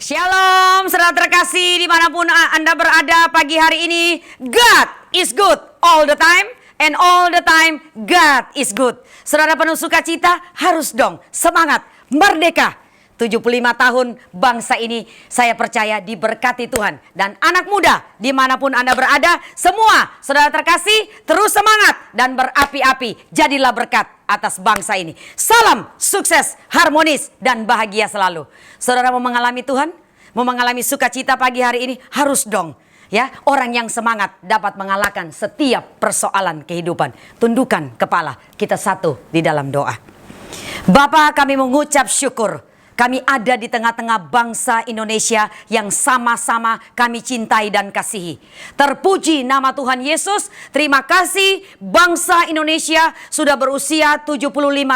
Shalom, saudara terkasih dimanapun Anda berada pagi hari ini. God is good all the time, and all the time God is good. Saudara penuh sukacita, harus dong semangat, merdeka. 75 tahun bangsa ini saya percaya diberkati Tuhan. Dan anak muda dimanapun Anda berada, semua saudara terkasih terus semangat dan berapi-api. Jadilah berkat atas bangsa ini. Salam sukses, harmonis dan bahagia selalu. Saudara mau mengalami Tuhan, mau mengalami sukacita pagi hari ini, harus dong ya, orang yang semangat dapat mengalahkan setiap persoalan kehidupan. Tundukkan kepala, kita satu di dalam doa. Bapa, kami mengucap syukur. Kami ada di tengah-tengah bangsa Indonesia yang sama-sama kami cintai dan kasihi. Terpuji nama Tuhan Yesus. Terima kasih bangsa Indonesia sudah berusia 75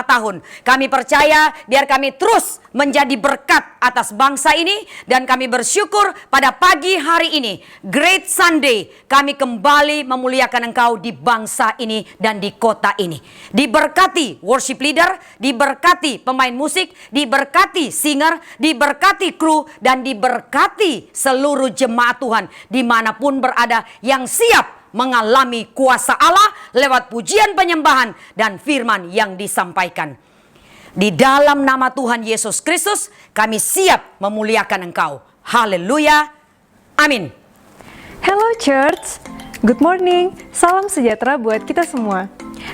tahun. Kami percaya biar kami terus menjadi berkat atas bangsa ini. Dan kami bersyukur pada pagi hari ini, Great Sunday, kami kembali memuliakan Engkau di bangsa ini dan di kota ini. Diberkati worship leader, diberkati pemain musik, diberkati singer, diberkati kru, dan diberkati seluruh jemaat Tuhan dimanapun berada yang siap mengalami kuasa Allah lewat pujian penyembahan dan firman yang disampaikan. Di dalam nama Tuhan Yesus Kristus kami siap memuliakan Engkau. Haleluya. Amin. Hello church, good morning, salam sejahtera buat kita semua.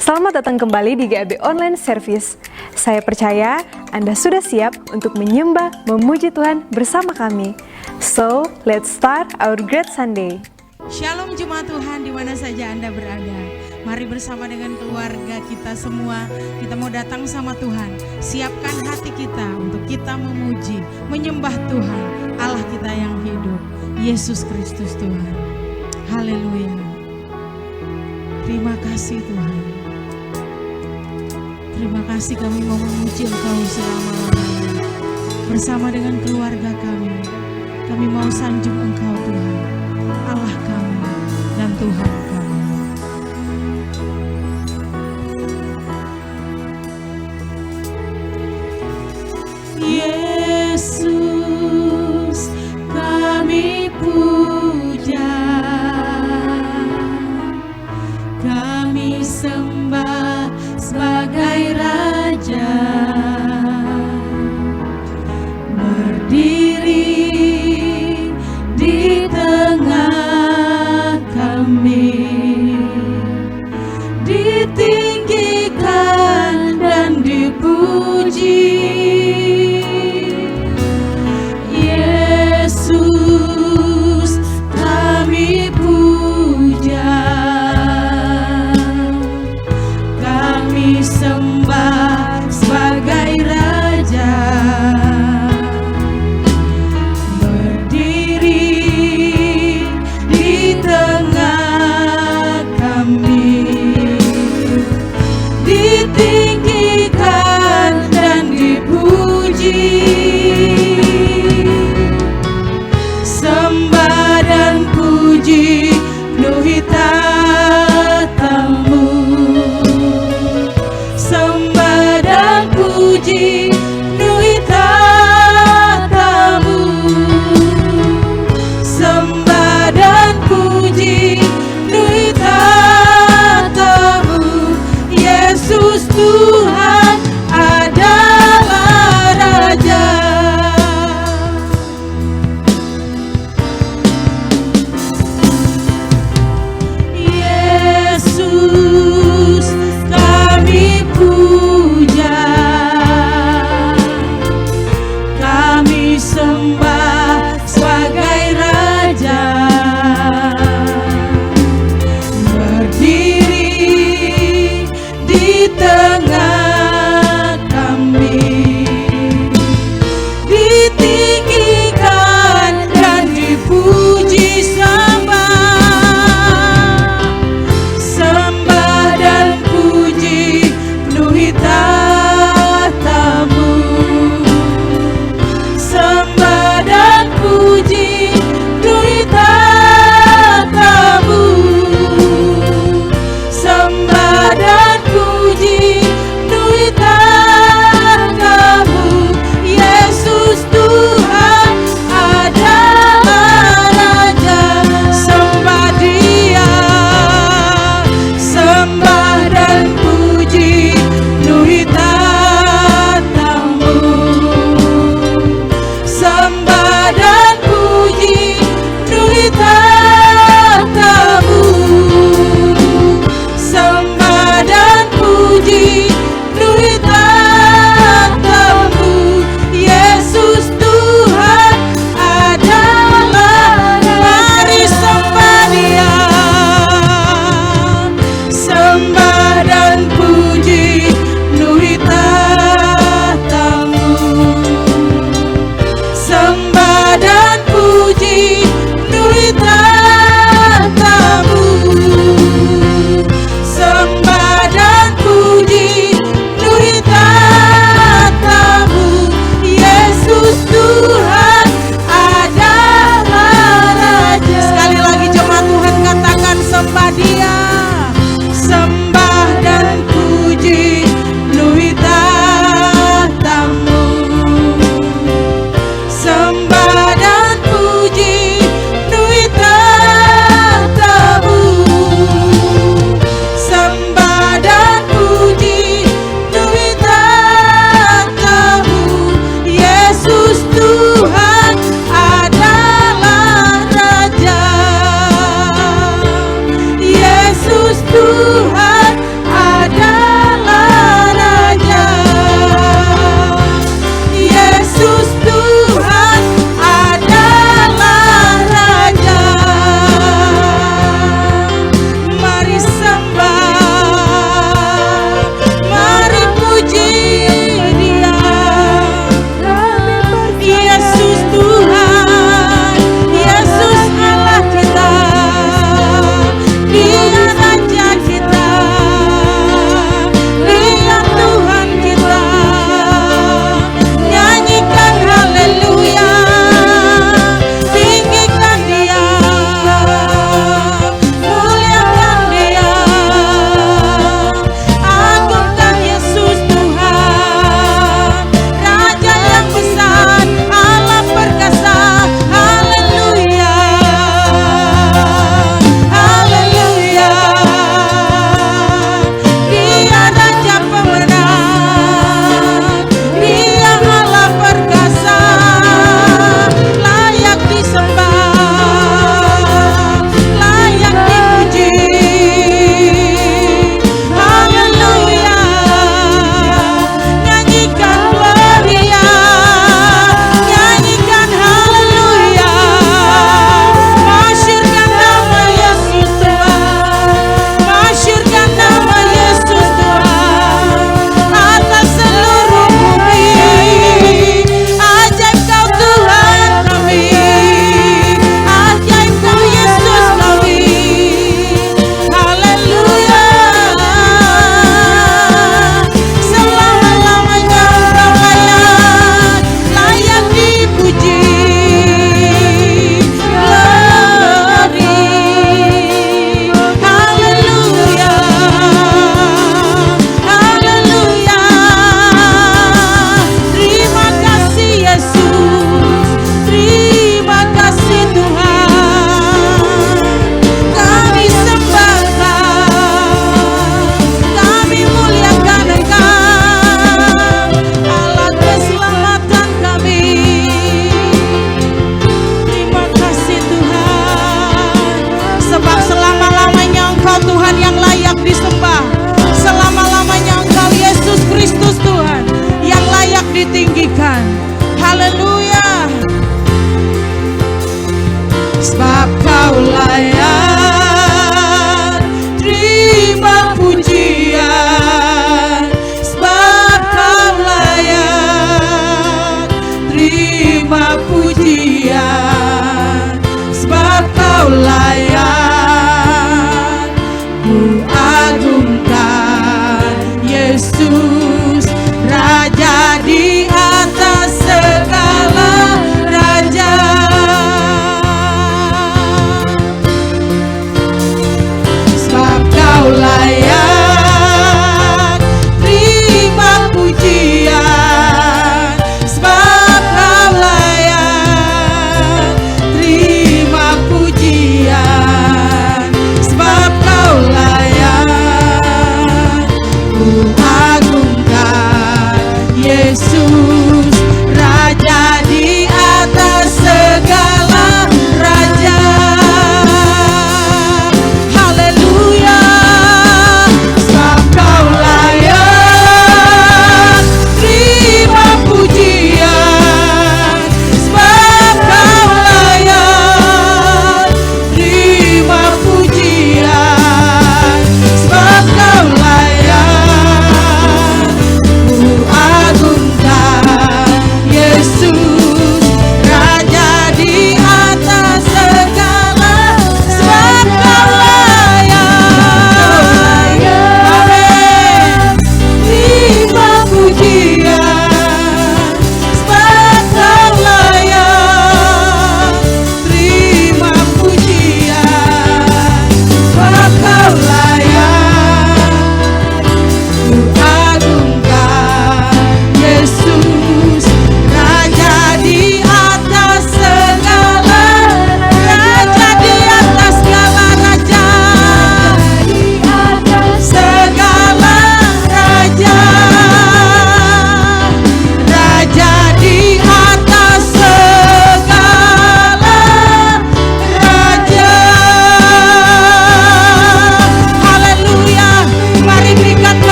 Selamat datang kembali di GAB Online Service. Saya percaya Anda sudah siap untuk menyembah, memuji Tuhan bersama kami. So, let's start our great Sunday. Shalom jemaat Tuhan di mana saja Anda berada. Mari bersama dengan keluarga kita semua, kita mau datang sama Tuhan. Siapkan hati kita untuk kita memuji, menyembah Tuhan, Allah kita yang hidup, Yesus Kristus Tuhan. Haleluya. Terima kasih Tuhan. Terima kasih kami mau memuji Engkau selama-lamanya. Bersama dengan keluarga kami mau sanjung Engkau Tuhan, Allah kami dan Tuhan kami. Yesus kami puja, kami sembah sebagai Raja, berdiri di tengah kami, ditinggikan dan dipuji.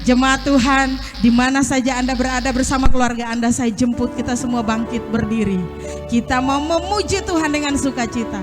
Jemaat Tuhan, di mana saja Anda berada bersama keluarga Anda, saya jemput kita semua bangkit berdiri. Kita mau memuji Tuhan dengan sukacita.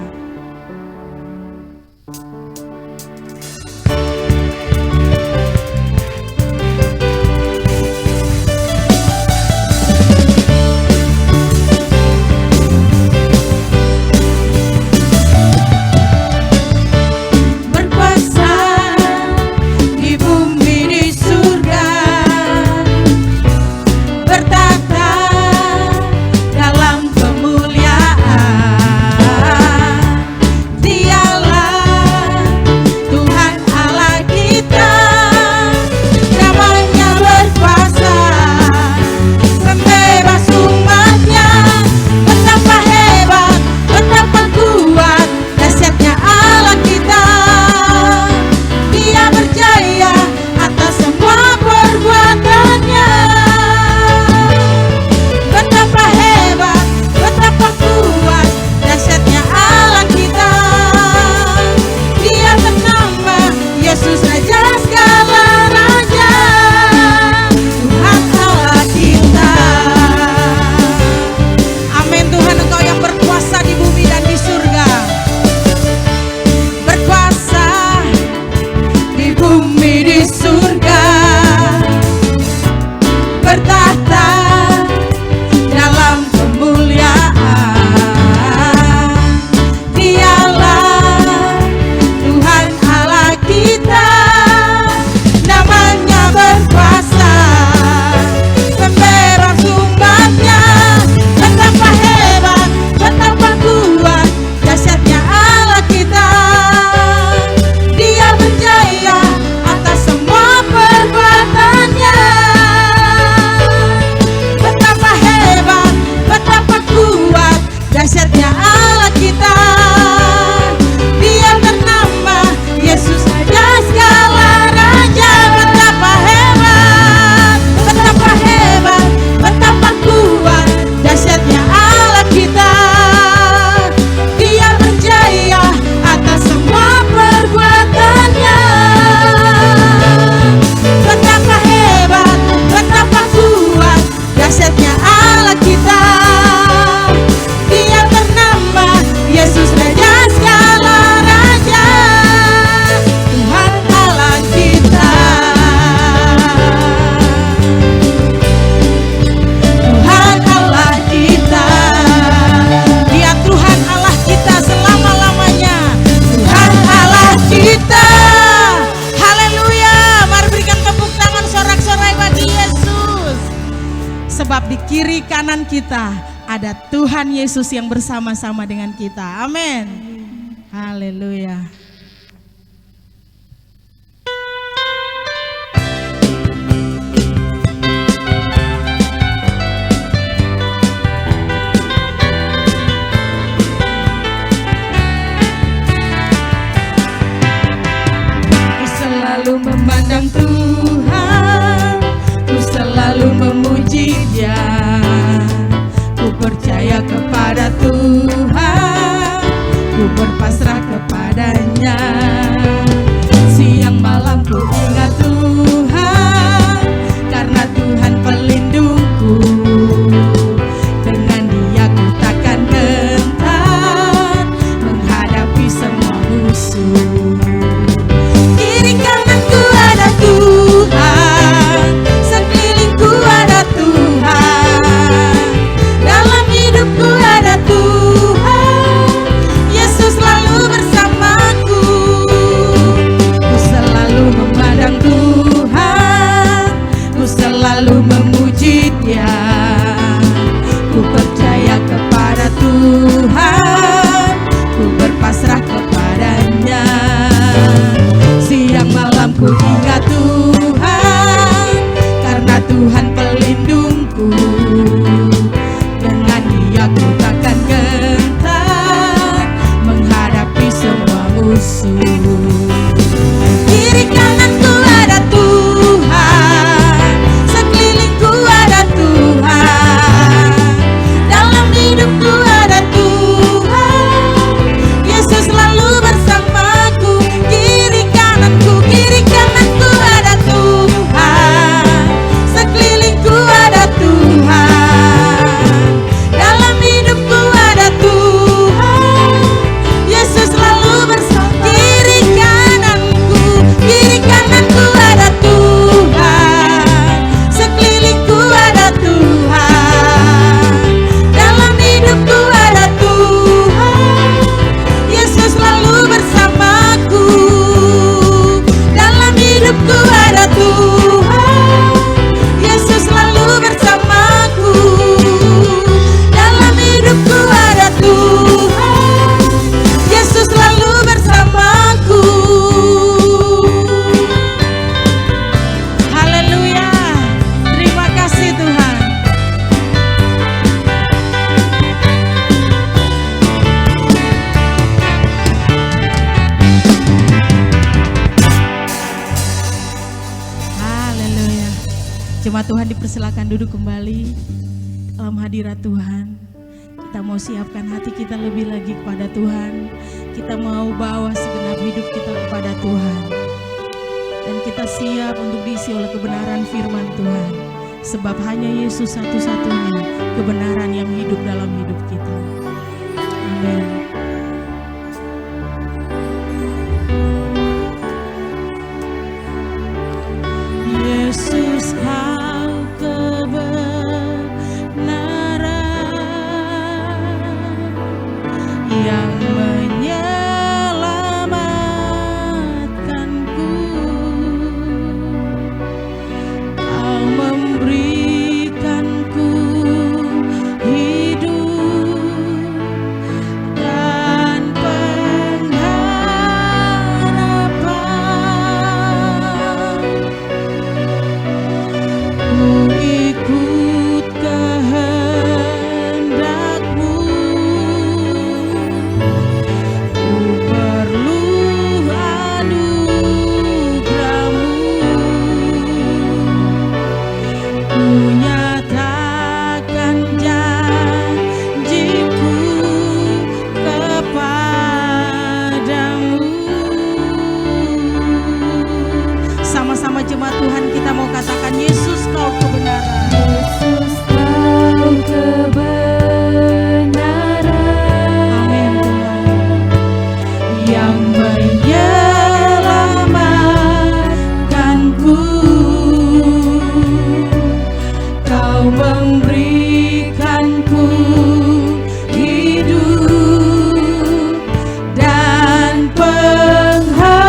Sebab di kiri kanan kita ada Tuhan Yesus yang bersama-sama dengan kita. Amin. Haleluya. Ku selalu memandang Tuhan, ku selalu memuji Dia. Ku percaya kepada Tuhan, ku berpasrah kepadanya. Jemaat Tuhan dipersilakan duduk kembali dalam hadirat Tuhan. Kita mau siapkan hati kita lebih lagi kepada Tuhan. Kita mau bawa segenap hidup kita kepada Tuhan. Dan kita siap untuk diisi oleh kebenaran firman Tuhan. Sebab hanya Yesus satu-satunya kebenaran yang hidup dalam hidup kita. Amin. Yesus kau kebenaran yang menyelamatkanku. Kau memberikanku hidup dan pengharapan. Ku ikut kehendak-Mu, ku perlu anugerah-Mu, ku nyatakan janji-Ku kepadamu. Sama-sama jemaat Tuhan kita mau katakan, Yesus kau kebenaran. Yesus kau kebenaran. Amin Tuhan. Yang menyelamatkanku. Kau memberikanku hidup dan pengharapan.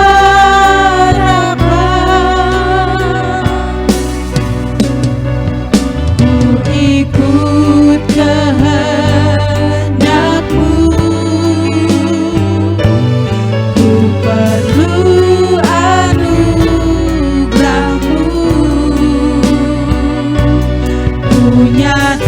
Ku ikut kehendak-Mu, ku perlu anugerah-Mu, ku nyatakan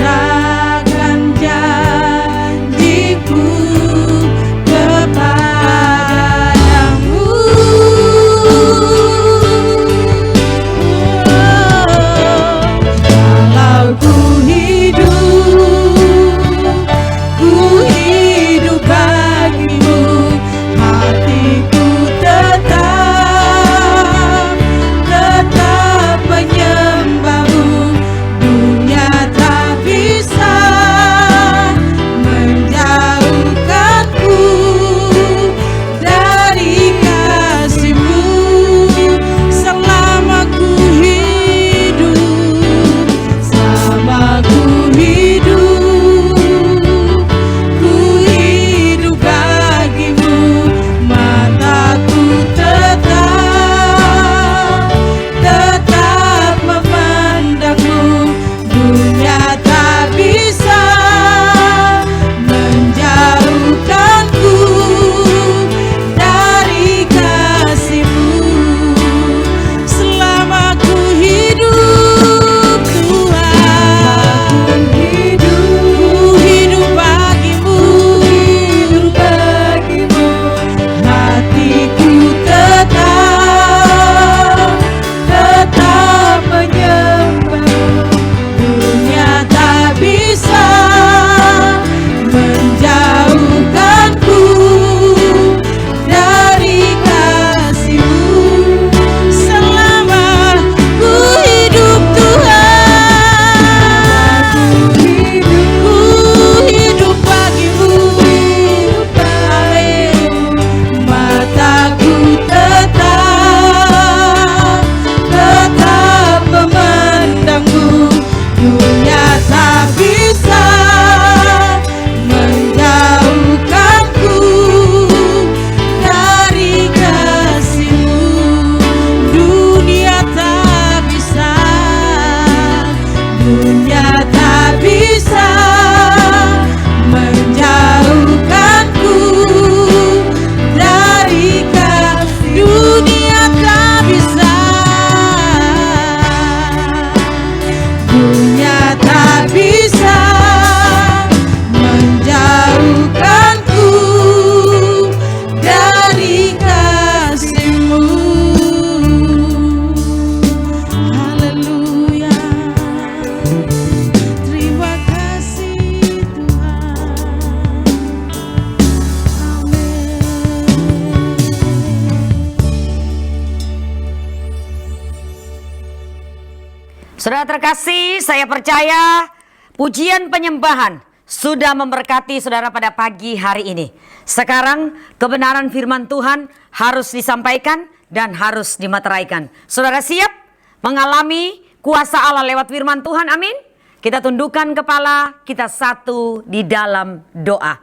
Saudara terkasih, saya percaya pujian penyembahan sudah memberkati saudara pada pagi hari ini. Sekarang kebenaran firman Tuhan harus disampaikan dan harus dimateraikan. Saudara siap mengalami kuasa Allah lewat firman Tuhan? Amin. Kita tundukkan kepala, kita satu di dalam doa.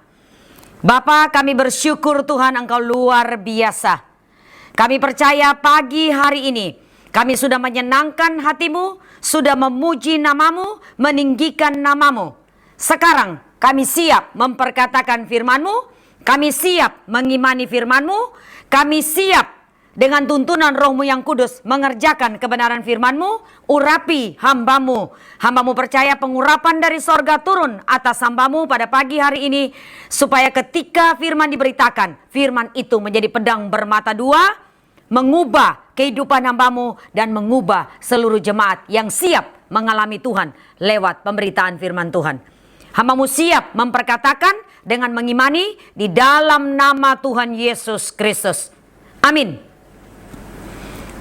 Bapa, kami bersyukur Tuhan, Engkau luar biasa. Kami percaya pagi hari ini kami sudah menyenangkan hatimu, sudah memuji namamu, meninggikan namamu. Sekarang kami siap memperkatakan firman-Mu, kami siap mengimani firman-Mu, kami siap dengan tuntunan Roh-Mu yang kudus mengerjakan kebenaran firman-Mu. Urapi hamba-Mu. Hamba-Mu percaya pengurapan dari sorga turun atas hamba-Mu pada pagi hari ini, supaya ketika firman diberitakan, firman itu menjadi pedang bermata dua, mengubah kehidupan hamba-Mu dan mengubah seluruh jemaat yang siap mengalami Tuhan lewat pemberitaan firman Tuhan. Hamba-Mu siap memperkatakan dengan mengimani di dalam nama Tuhan Yesus Kristus. Amin.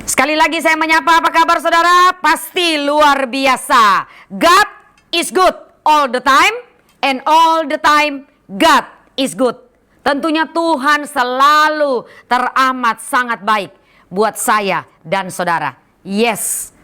Sekali lagi saya menyapa, apa kabar saudara? Pasti luar biasa. God is good all the time, and all the time God is good. Tentunya Tuhan selalu teramat sangat baik buat saya dan saudara. Yes.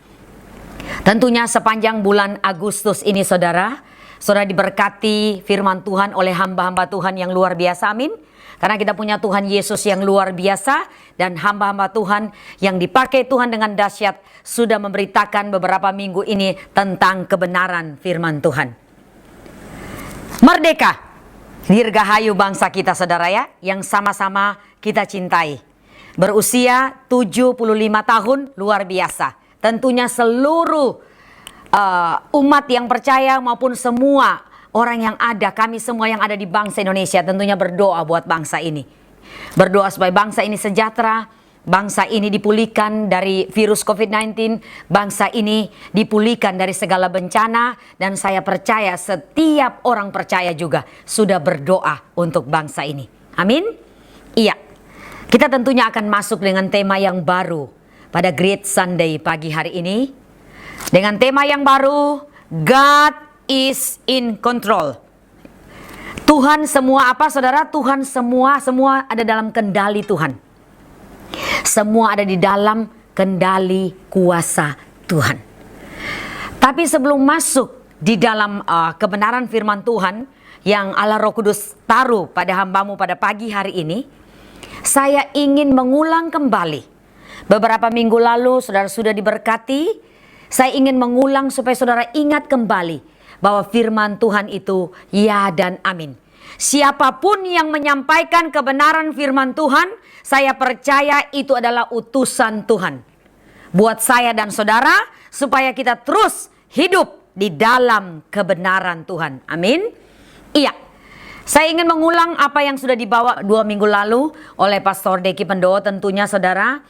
Tentunya sepanjang bulan Agustus ini saudara diberkati firman Tuhan oleh hamba-hamba Tuhan yang luar biasa. Amin. Karena kita punya Tuhan Yesus yang luar biasa, dan hamba-hamba Tuhan yang dipakai Tuhan dengan dahsyat sudah memberitakan beberapa minggu ini tentang kebenaran firman Tuhan. Merdeka, dirgahayu bangsa kita saudara ya, yang sama-sama kita cintai. Berusia 75 tahun, luar biasa. Tentunya seluruh umat yang percaya maupun semua orang yang ada, kami semua yang ada di bangsa Indonesia tentunya berdoa buat bangsa ini. Berdoa supaya bangsa ini sejahtera, bangsa ini dipulihkan dari virus COVID-19, bangsa ini dipulihkan dari segala bencana, dan saya percaya setiap orang percaya juga sudah berdoa untuk bangsa ini. Amin? Iya. Kita tentunya akan masuk dengan tema yang baru pada Great Sunday pagi hari ini. Dengan tema yang baru, God is in control. Tuhan semua apa saudara? Tuhan semua ada dalam kendali Tuhan. Semua ada di dalam kendali kuasa Tuhan. Tapi sebelum masuk di dalam kebenaran firman Tuhan yang Allah Roh Kudus taruh pada hamba-Mu pada pagi hari ini, saya ingin mengulang kembali. Beberapa minggu lalu saudara sudah diberkati. Saya ingin mengulang supaya saudara ingat kembali bahwa firman Tuhan itu ya dan amin. Siapapun yang menyampaikan kebenaran firman Tuhan, saya percaya itu adalah utusan Tuhan buat saya dan saudara, supaya kita terus hidup di dalam kebenaran Tuhan. Amin. Iya. Saya ingin mengulang apa yang sudah dibawa 2 minggu lalu oleh Pastor Deki Pendowo. Tentunya saudara,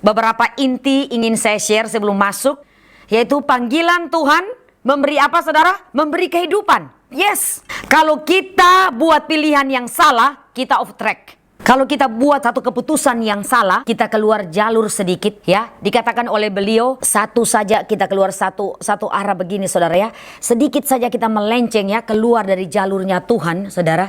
beberapa inti ingin saya share sebelum masuk, yaitu panggilan Tuhan memberi apa saudara? Memberi kehidupan. Yes. Kalau kita buat pilihan yang salah, kita off track. Kalau kita buat satu keputusan yang salah, kita keluar jalur sedikit ya. Dikatakan oleh beliau, satu saja kita keluar satu arah begini saudara ya. Sedikit saja kita melenceng ya, keluar dari jalurnya Tuhan saudara,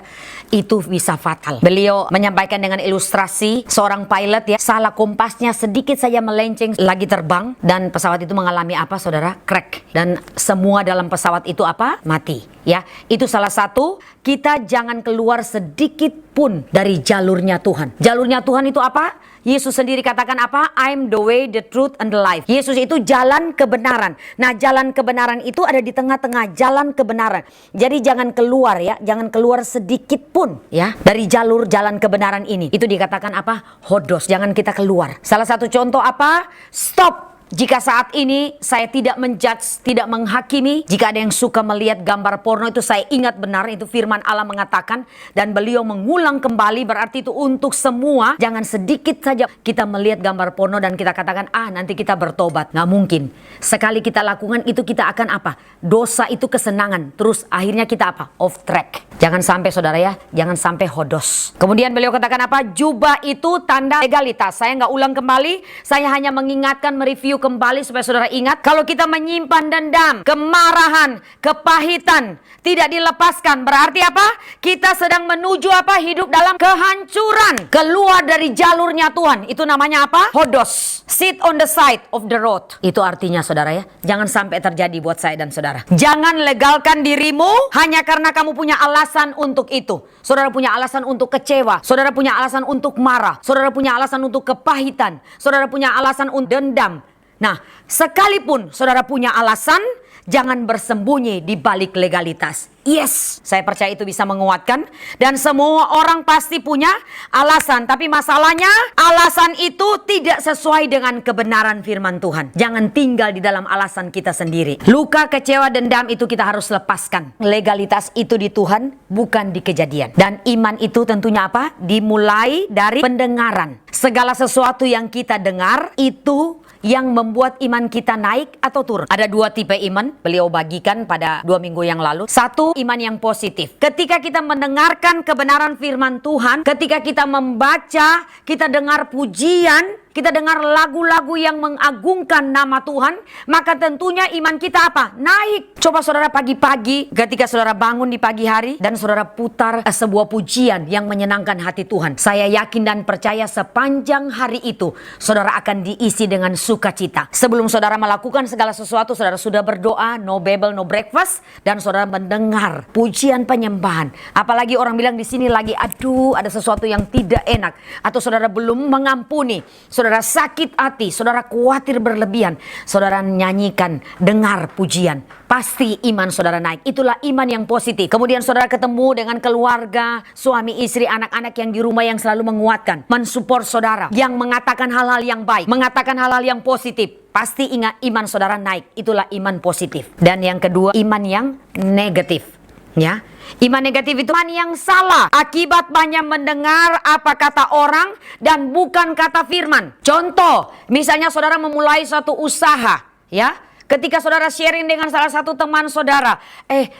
itu bisa fatal. Beliau menyampaikan dengan ilustrasi seorang pilot ya, salah kompasnya sedikit saja melenceng lagi terbang, dan pesawat itu mengalami apa saudara? Crack. Dan semua dalam pesawat itu apa? Mati ya. Itu salah satu, kita jangan keluar sedikit pun dari jalurnya Tuhan. Jalurnya Tuhan itu apa? Yesus sendiri katakan apa? I'm the way, the truth, and the life. Yesus itu jalan kebenaran. Nah, jalan kebenaran itu ada di tengah-tengah jalan kebenaran. Jadi jangan keluar ya, jangan keluar sedikit pun ya dari jalur jalan kebenaran ini. Itu dikatakan apa? Hodos. Jangan kita keluar. Salah satu contoh apa? Stop. Jika saat ini saya tidak menjudge, tidak menghakimi, jika ada yang suka melihat gambar porno, itu saya ingat benar, itu firman Allah mengatakan, dan beliau mengulang kembali, berarti itu untuk semua. Jangan sedikit saja kita melihat gambar porno dan kita katakan, nanti kita bertobat. Nggak mungkin. Sekali kita lakukan itu, kita akan apa? Dosa itu kesenangan. Terus akhirnya kita apa? Off track. Jangan sampai saudara ya, jangan sampai hodos. Kemudian beliau katakan apa? Jubah itu tanda legalitas. Saya nggak ulang kembali, saya hanya mengingatkan, mereview kembali supaya saudara ingat. Kalau kita menyimpan dendam, kemarahan, kepahitan, tidak dilepaskan, berarti apa? Kita sedang menuju apa? Hidup dalam kehancuran. Keluar dari jalurnya Tuhan. Itu namanya apa? Hodos. Sit on the side of the road. Itu artinya saudara ya, jangan sampai terjadi buat saya dan saudara. Jangan legalkan dirimu hanya karena kamu punya alasan untuk itu. Saudara punya alasan untuk kecewa. Saudara punya alasan untuk marah. Saudara punya alasan untuk kepahitan. Saudara punya alasan untuk dendam. Nah, sekalipun saudara punya alasan, jangan bersembunyi di balik legalitas. Yes, saya percaya itu bisa menguatkan. Dan semua orang pasti punya alasan. Tapi masalahnya, alasan itu tidak sesuai dengan kebenaran firman Tuhan. Jangan tinggal di dalam alasan kita sendiri. Luka, kecewa, dendam itu kita harus lepaskan. Legalitas itu di Tuhan, bukan di kejadian. Dan iman itu tentunya apa? Dimulai dari pendengaran. Segala sesuatu yang kita dengar itu yang membuat iman kita naik atau turun. Ada dua tipe iman, beliau bagikan pada 2 minggu yang lalu. Satu, iman yang positif. Ketika kita mendengarkan kebenaran firman Tuhan, ketika kita membaca, kita dengar pujian, kita dengar lagu-lagu yang mengagungkan nama Tuhan, maka tentunya iman kita apa? Naik. Coba saudara pagi-pagi, ketika saudara bangun di pagi hari, dan saudara putar sebuah pujian yang menyenangkan hati Tuhan. Saya yakin dan percaya sepanjang hari itu, saudara akan diisi dengan sukacita. Sebelum saudara melakukan segala sesuatu, saudara sudah berdoa, no Bible, no breakfast, dan saudara mendengar pujian penyembahan. Apalagi orang bilang di sini lagi, aduh ada sesuatu yang tidak enak, atau saudara belum mengampuni, saudara sakit hati, saudara khawatir berlebihan, saudara nyanyikan, dengar pujian, pasti iman saudara naik. Itulah iman yang positif. Kemudian saudara ketemu dengan keluarga, suami, istri, anak-anak yang di rumah yang selalu menguatkan, mensupport saudara, yang mengatakan hal-hal yang baik, mengatakan hal-hal yang positif. Pasti ingat iman saudara naik. Itulah iman positif. Dan yang kedua, iman yang negatif. Ya, iman negatif itu iman yang salah akibat banyak mendengar apa kata orang dan bukan kata firman. Contoh, misalnya saudara memulai suatu usaha, ya. Ketika saudara sharing dengan salah satu teman saudara,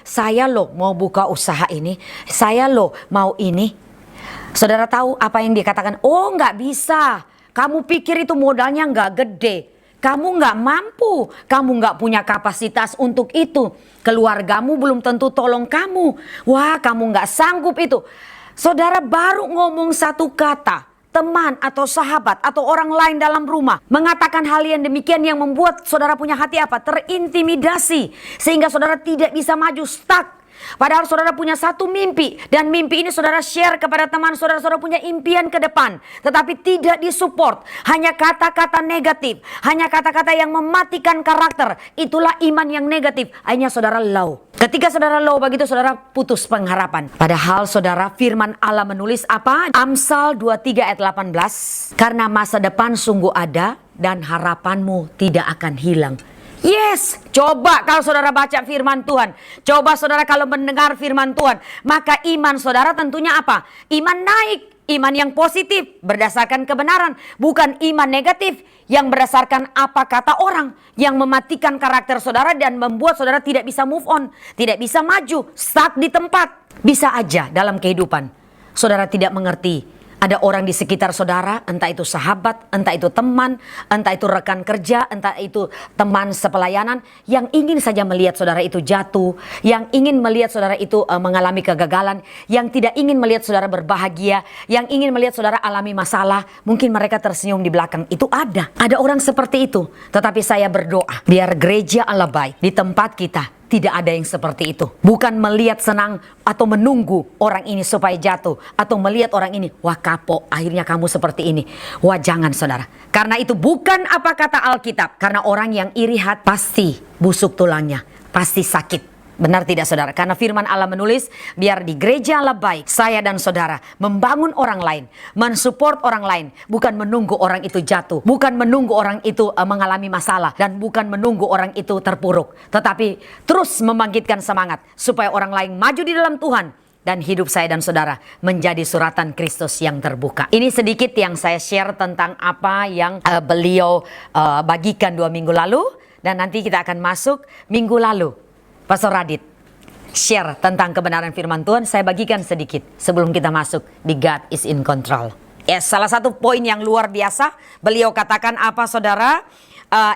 saya loh mau buka usaha ini, saya loh mau ini. Saudara tahu apa yang dia katakan? Oh, nggak bisa. Kamu pikir itu modalnya nggak gede. Kamu nggak mampu, kamu nggak punya kapasitas untuk itu. Keluargamu belum tentu tolong kamu. Wah, kamu nggak sanggup itu. Saudara baru ngomong satu kata, teman atau sahabat atau orang lain dalam rumah mengatakan hal yang demikian yang membuat saudara punya hati apa? Terintimidasi. Sehingga saudara tidak bisa maju, stuck. Padahal saudara punya satu mimpi, dan mimpi ini saudara share kepada teman saudara, saudara punya impian ke depan, tetapi tidak disupport. Hanya kata-kata negatif, hanya kata-kata yang mematikan karakter. Itulah iman yang negatif. Akhirnya saudara low. Ketika saudara low begitu, saudara putus pengharapan. Padahal saudara, firman Allah menulis apa? Amsal 23 ayat 18. Karena masa depan sungguh ada dan harapanmu tidak akan hilang. Yes, coba kalau saudara baca firman Tuhan, coba saudara kalau mendengar firman Tuhan, maka iman saudara tentunya apa? Iman naik, iman yang positif berdasarkan kebenaran, bukan iman negatif yang berdasarkan apa kata orang, yang mematikan karakter saudara dan membuat saudara tidak bisa move on, tidak bisa maju, stuck di tempat. Bisa aja dalam kehidupan saudara tidak mengerti. Ada orang di sekitar saudara, entah itu sahabat, entah itu teman, entah itu rekan kerja, entah itu teman sepelayanan, yang ingin saja melihat saudara itu jatuh, yang ingin melihat saudara itu mengalami kegagalan, yang tidak ingin melihat saudara berbahagia, yang ingin melihat saudara alami masalah. Mungkin mereka tersenyum di belakang. Itu ada orang seperti itu. Tetapi saya berdoa, biar gereja Allah baik di tempat kita tidak ada yang seperti itu. Bukan melihat senang atau menunggu orang ini supaya jatuh, atau melihat orang ini, wah kapok, akhirnya kamu seperti ini. Wah jangan saudara. Karena itu bukan apa kata Alkitab. Karena orang yang iri hati pasti busuk tulangnya, pasti sakit. Benar tidak saudara? Karena firman Allah menulis, biar di gereja Allah baik, saya dan saudara membangun orang lain, mensupport orang lain, bukan menunggu orang itu jatuh, bukan menunggu orang itu mengalami masalah, dan bukan menunggu orang itu terpuruk, tetapi terus membangkitkan semangat supaya orang lain maju di dalam Tuhan, dan hidup saya dan saudara menjadi suratan Kristus yang terbuka. Ini sedikit yang saya share tentang apa yang beliau bagikan 2 minggu lalu, dan nanti kita akan masuk minggu lalu. Pastor Radit, share tentang kebenaran firman Tuhan, saya bagikan sedikit sebelum kita masuk di God is in control. Yes, salah satu poin yang luar biasa, beliau katakan apa saudara?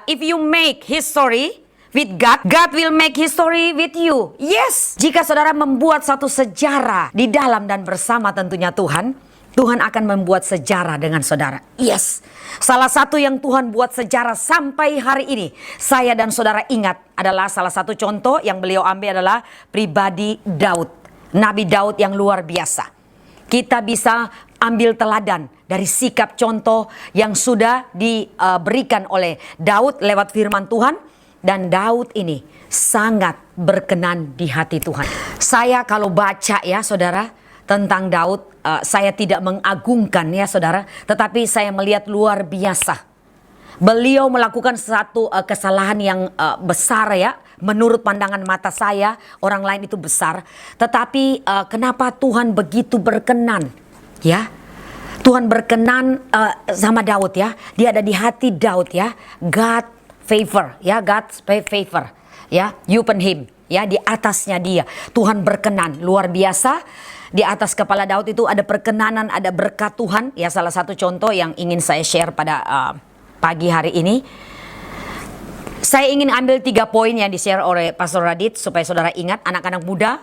If you make history with God, God will make history with you. Yes, jika saudara membuat satu sejarah di dalam dan bersama tentunya Tuhan, Tuhan akan membuat sejarah dengan saudara. Yes, salah satu yang Tuhan buat sejarah sampai hari ini, saya dan saudara ingat adalah salah satu contoh yang beliau ambil adalah pribadi Daud. Nabi Daud yang luar biasa. Kita bisa ambil teladan dari sikap contoh yang sudah diberikan oleh Daud lewat firman Tuhan. Dan Daud ini sangat berkenan di hati Tuhan. Saya kalau baca ya saudara tentang Daud, saya tidak mengagungkan ya saudara, tetapi saya melihat luar biasa. Beliau melakukan satu kesalahan yang besar ya, menurut pandangan mata saya, orang lain itu besar. Tetapi kenapa Tuhan begitu berkenan ya? Tuhan berkenan sama Daud ya, dia ada di hati Daud ya. God favor ya, God's favor ya, upon him ya, di atasnya dia Tuhan berkenan luar biasa. Di atas kepala Daud itu ada perkenanan, ada berkat Tuhan ya. Salah satu contoh yang ingin saya share pada pagi hari ini, saya ingin ambil 3 poin yang di-share oleh Pastor Radit supaya saudara ingat. Anak-anak muda,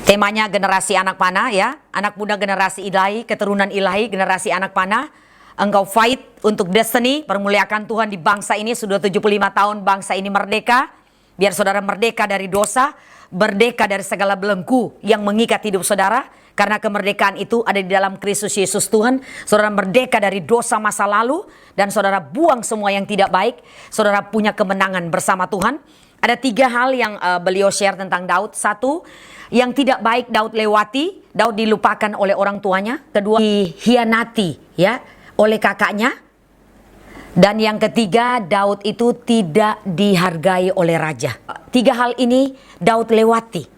temanya generasi anak panah ya, anak muda generasi ilahi, keturunan ilahi, generasi anak panah. Engkau fight untuk destiny, permuliakan Tuhan di bangsa ini. Sudah 75 tahun bangsa ini merdeka. Biar saudara merdeka dari dosa, merdeka dari segala belenggu yang mengikat hidup saudara. Karena kemerdekaan itu ada di dalam Kristus Yesus Tuhan. Saudara merdeka dari dosa masa lalu, dan saudara buang semua yang tidak baik. Saudara punya kemenangan bersama Tuhan. Ada 3 hal yang beliau share tentang Daud. 1, yang tidak baik Daud lewati, Daud dilupakan oleh orang tuanya. Kedua, dikhianati ya oleh kakaknya. Dan yang ketiga, Daud itu tidak dihargai oleh raja. 3 hal ini Daud lewati.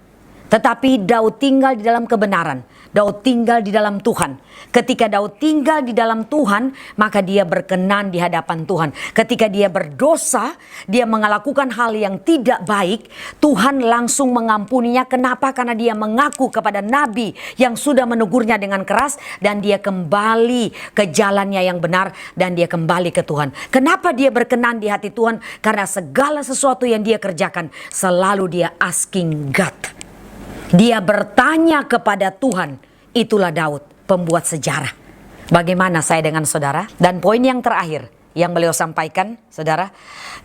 Tetapi Daud tinggal di dalam kebenaran. Daud tinggal di dalam Tuhan. Ketika Daud tinggal di dalam Tuhan, maka dia berkenan di hadapan Tuhan. Ketika dia berdosa, dia melakukan hal yang tidak baik, Tuhan langsung mengampuninya. Kenapa? Karena dia mengaku kepada nabi yang sudah menegurnya dengan keras, dan dia kembali ke jalannya yang benar, dan dia kembali ke Tuhan. Kenapa dia berkenan di hati Tuhan? Karena segala sesuatu yang dia kerjakan, selalu dia asking God. Dia bertanya kepada Tuhan. Itulah Daud, pembuat sejarah. Bagaimana saya dengan saudara? Dan poin yang terakhir yang beliau sampaikan, saudara,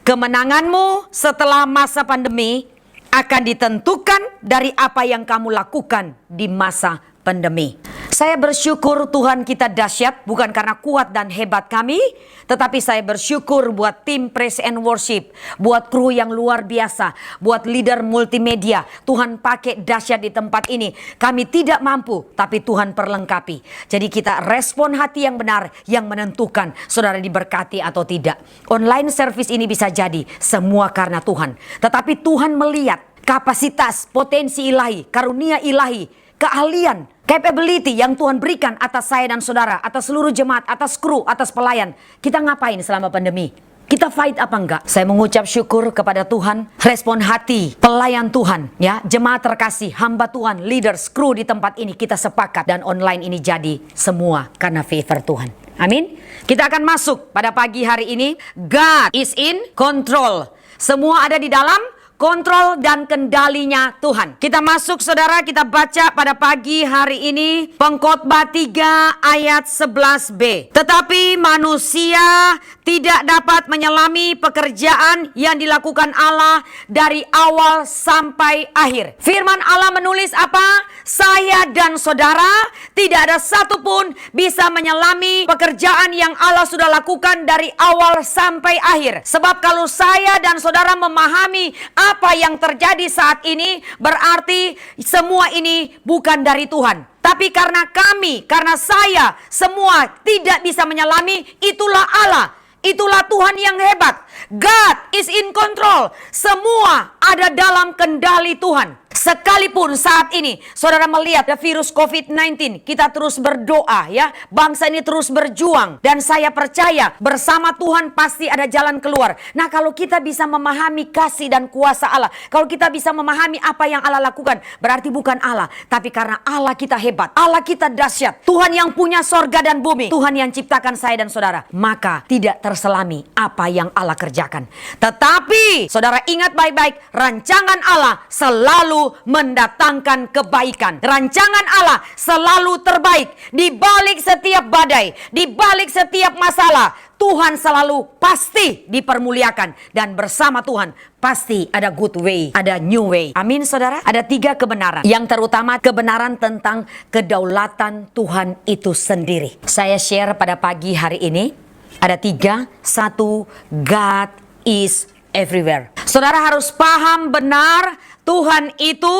kemenanganmu setelah masa pandemi akan ditentukan dari apa yang kamu lakukan di masa pandemi. Saya bersyukur Tuhan kita dahsyat, bukan karena kuat dan hebat kami, tetapi saya bersyukur buat tim praise and worship, buat kru yang luar biasa, buat leader multimedia. Tuhan pakai dahsyat di tempat ini. Kami tidak mampu, tapi Tuhan perlengkapi. Jadi kita respon hati yang benar yang menentukan saudara diberkati atau tidak. Online service ini bisa jadi semua karena Tuhan. Tetapi Tuhan melihat kapasitas, potensi ilahi, karunia ilahi, keahlian, capability yang Tuhan berikan atas saya dan saudara, atas seluruh jemaat, atas kru, atas pelayan. Kita ngapain selama pandemi? Kita fight apa enggak? Saya mengucap syukur kepada Tuhan, respon hati, pelayan Tuhan, ya, jemaat terkasih, hamba Tuhan, leaders, kru di tempat ini, kita sepakat dan online ini jadi semua karena favor Tuhan. Amin. Kita akan masuk pada pagi hari ini. God is in control. Semua ada di dalam kontrol dan kendalinya Tuhan. Kita masuk saudara, kita baca pada pagi hari ini Pengkhotbah 3 ayat 11b. Tetapi manusia tidak dapat menyelami pekerjaan yang dilakukan Allah dari awal sampai akhir. Firman Allah menulis apa? Saya dan saudara tidak ada satupun bisa menyelami pekerjaan yang Allah sudah lakukan dari awal sampai akhir. Sebab kalau saya dan saudara memahami apa yang terjadi saat ini, berarti semua ini bukan dari Tuhan. Tapi karena kami, karena saya, semua tidak bisa menyelami, itulah Allah. Itulah Tuhan yang hebat. God is in control. Semua ada dalam kendali Tuhan. Sekalipun saat ini saudara melihat ada virus COVID-19, kita terus berdoa ya. Bangsa ini terus berjuang dan saya percaya bersama Tuhan pasti ada jalan keluar. Nah, kalau kita bisa memahami kasih dan kuasa Allah, kalau kita bisa memahami apa yang Allah lakukan, berarti bukan Allah, tapi karena Allah kita hebat, Allah kita dahsyat, Tuhan yang punya sorga dan bumi, Tuhan yang ciptakan saya dan saudara, maka tidak terselami apa yang Allah kerjakan. Tetapi saudara ingat baik-baik, rancangan Allah selalu mendatangkan kebaikan. Rancangan Allah selalu terbaik. Di balik setiap badai, di balik setiap masalah, Tuhan selalu pasti dipermuliakan. Dan bersama Tuhan pasti ada good way, ada new way. Amin saudara. Ada 3 kebenaran. Yang terutama kebenaran tentang kedaulatan Tuhan itu sendiri. Saya share pada pagi hari ini. Ada 3. 1. God is everywhere. Saudara harus paham benar Tuhan itu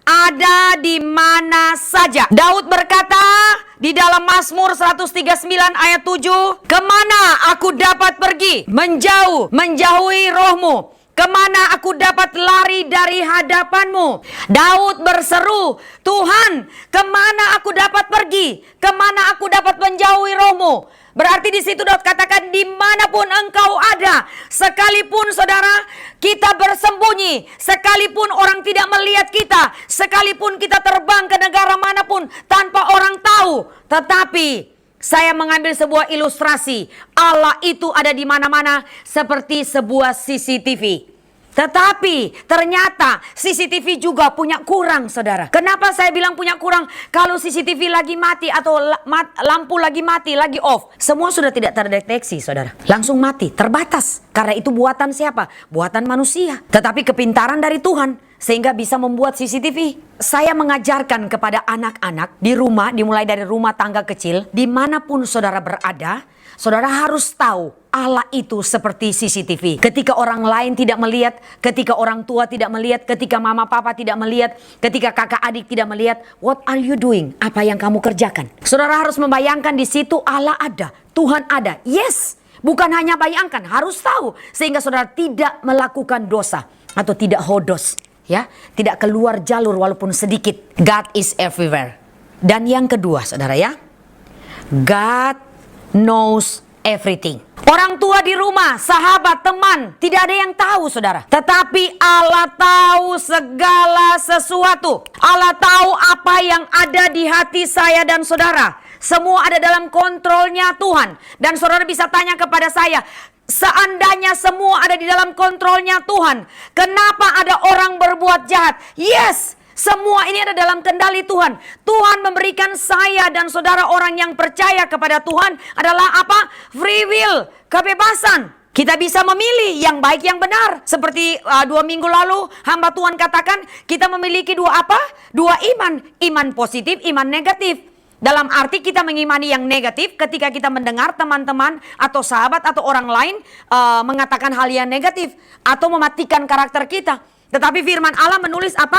ada di mana saja. Daud berkata di dalam Mazmur 139 ayat 7, "Kemana aku dapat pergi? Menjauhi rohmu. Kemana aku dapat lari dari hadapanmu?" Daud berseru, "Tuhan, kemana aku dapat pergi? Kemana aku dapat menjauhi rohmu?" Berarti di situ Daud katakan, dimanapun engkau ada, sekalipun saudara kita bersembunyi, sekalipun orang tidak melihat kita, sekalipun kita terbang ke negara manapun tanpa orang tahu, tetapi saya mengambil sebuah ilustrasi, Allah itu ada di mana-mana seperti sebuah CCTV. Tetapi ternyata CCTV juga punya kurang saudara. Kenapa saya bilang punya kurang? Kalau CCTV lagi mati atau lampu lagi mati, lagi off, semua sudah tidak terdeteksi saudara. Langsung mati, terbatas. Karena itu buatan siapa? Buatan manusia. Tetapi kepintaran dari Tuhan sehingga bisa membuat CCTV. Saya mengajarkan kepada anak-anak di rumah, dimulai dari rumah tangga kecil, dimanapun saudara berada, saudara harus tahu Allah itu seperti CCTV. Ketika orang lain tidak melihat, ketika orang tua tidak melihat, ketika mama papa tidak melihat, ketika kakak adik tidak melihat, what are you doing? Apa yang kamu kerjakan? Saudara harus membayangkan di situ Allah ada, Tuhan ada. Yes, bukan hanya bayangkan, harus tahu sehingga saudara tidak melakukan dosa atau tidak hodos, ya, tidak keluar jalur walaupun sedikit. God is everywhere. Dan yang kedua, saudara ya, God knows everything. Orang tua di rumah, sahabat, teman, tidak ada yang tahu saudara. Tetapi Allah tahu segala sesuatu. Allah tahu apa yang ada di hati saya dan saudara. Semua ada dalam kontrolnya Tuhan. Dan saudara bisa tanya kepada saya, seandainya semua ada di dalam kontrolnya Tuhan, kenapa ada orang berbuat jahat? Yes, semua ini ada dalam kendali Tuhan. Tuhan memberikan saya dan saudara orang yang percaya kepada Tuhan adalah apa? Free will, kebebasan. Kita bisa memilih yang baik yang benar. Seperti 2 minggu lalu hamba Tuhan katakan kita memiliki 2 apa? 2 iman. Iman positif, iman negatif. Dalam arti kita mengimani yang negatif ketika kita mendengar teman-teman atau sahabat atau orang lain mengatakan hal yang negatif atau mematikan karakter kita. Tetapi firman Allah menulis apa?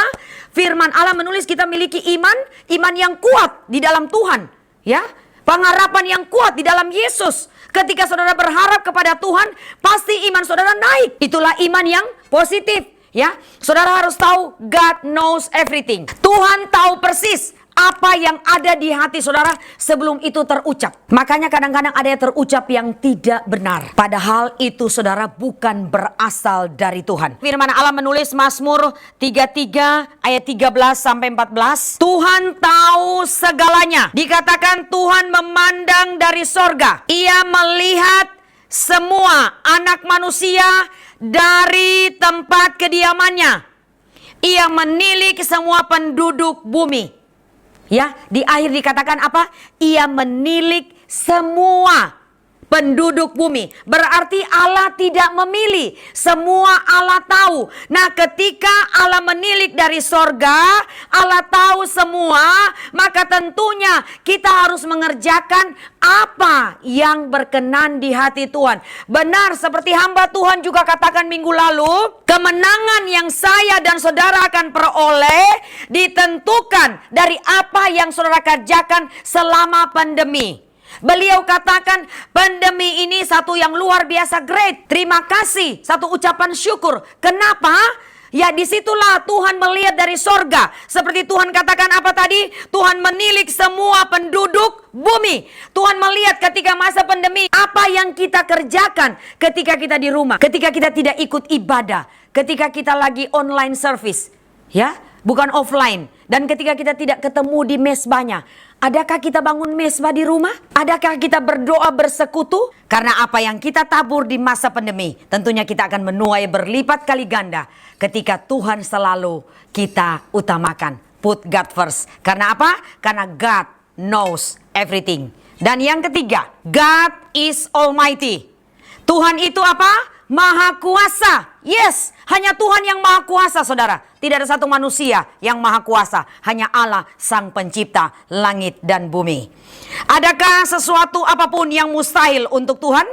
Firman Allah menulis kita miliki iman yang kuat di dalam Tuhan, ya. Pengharapan yang kuat di dalam Yesus. Ketika saudara berharap kepada Tuhan, pasti iman saudara naik. Itulah iman yang positif, ya. Saudara harus tahu God knows everything. Tuhan tahu persis apa yang ada di hati saudara sebelum itu terucap. Makanya kadang-kadang ada yang terucap yang tidak benar. Padahal itu saudara bukan berasal dari Tuhan. Firman Allah menulis Mazmur 33 ayat 13 sampai 14. Tuhan tahu segalanya. Dikatakan Tuhan memandang dari sorga. Ia melihat semua anak manusia dari tempat kediamannya. Ia menilik semua penduduk bumi. Ya, di akhir dikatakan apa? Ia menilik semua penduduk bumi. Berarti Allah tidak memilih. Semua Allah tahu. Nah, ketika Allah menilik dari sorga, Allah tahu semua, maka tentunya kita harus mengerjakan apa yang berkenan di hati Tuhan. Benar seperti hamba Tuhan juga katakan minggu lalu, kemenangan yang saya dan saudara akan peroleh ditentukan dari apa yang saudara kerjakan selama pandemi. Beliau katakan pandemi ini satu yang luar biasa great. Terima kasih, satu ucapan syukur. Kenapa? Ya disitulah Tuhan melihat dari sorga. Seperti Tuhan katakan apa tadi? Tuhan menilik semua penduduk bumi. Tuhan melihat ketika masa pandemi apa yang kita kerjakan ketika kita di rumah. Ketika kita tidak ikut ibadah. Ketika kita lagi online service. Ya, bukan offline. Dan ketika kita tidak ketemu di mesbahnya. Adakah kita bangun mesbah di rumah? Adakah kita berdoa bersekutu? Karena apa yang kita tabur di masa pandemi, tentunya kita akan menuai berlipat kali ganda ketika Tuhan selalu kita utamakan. Put God first. Karena apa? Karena God knows everything. Dan yang ketiga, God is Almighty. Tuhan itu apa? Maha kuasa. Yes, hanya Tuhan yang maha kuasa, saudara. Tidak ada satu manusia yang maha kuasa. Hanya Allah sang pencipta langit dan bumi. Adakah sesuatu apapun yang mustahil untuk Tuhan?